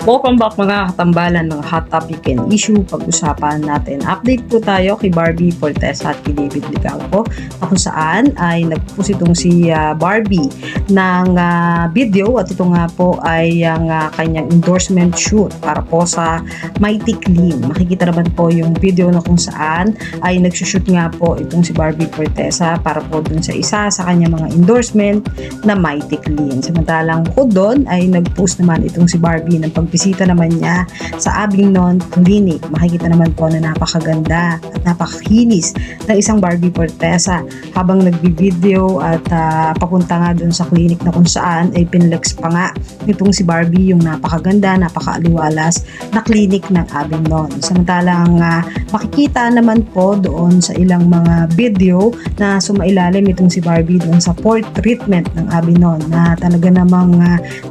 Welcome back mga katambalan, mga hot topic and issue. Pag-usapan natin. Update po tayo kay Barbie Fortesa at kay David Licauco na kung saan ay nagpost itong si Barbie ng video at ito nga po ay ang kanyang endorsement shoot para po sa Mighty Clean. Makikita naman po yung video na kung saan ay nagsushoot nga po itong si Barbie Fortesa para po dun sa isa sa kanyang mga endorsement na Mighty Clean. Samantalang bukod doon ay nag-post naman itong si Barbie ng pagbisita naman niya sa Avignon Clinic. Makikita naman po na napakaganda at napakakinis ng isang Barbie Fortesa habang nagbi-video at papunta nga dun sa clinic na kung saan ay pinlex pa nga itong si Barbie yung napakaganda, napakaaliwalas na clinic ng Avignon. Samantalang makikita naman po doon sa ilang mga video na sumailalim itong si Barbie doon sa port treatment ng Avignon na talaga namang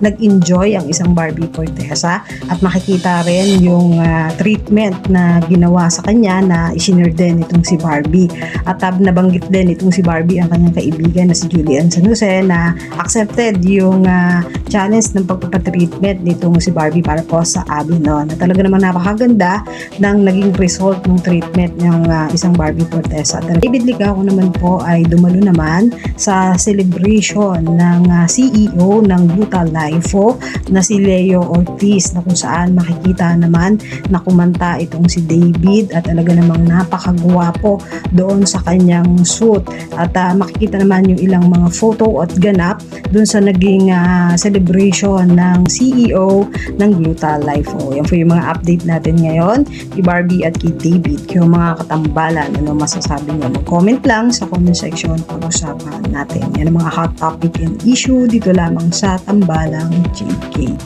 nag-enjoy ang isang Barbie Fortesa at makikita rin yung treatment na ginawa sa kanya na isinare din itong si Barbie at nabanggit din itong si Barbie ang kanyang kaibigan na si Julian San Jose na accepted yung challenge ng pagpapatreatment nitong si Barbie para po sa Avignon na talaga naman napakaganda ng naging result ng treatment ng isang Barbie Fortesa. David Licauco naman po ay dumalo naman sa celebration ng CEO ng Gluta Lifeo na si Leo Ortiz na kung saan makikita naman na kumanta itong si David at talaga namang napakagwapo doon sa kanyang suit at makikita naman yung ilang mga photo at ganap doon sa naging celebration ng CEO ng Gluta Lifeo. Yan po yung mga update natin ngayon kay Barbie at kay David. Kaya mga katambalan, ano masasabi nyo? Mag-comment lang sa comment section pag-usapan natin. Yan ang mga hot topic and issue dito lamang sa Tambalang JK.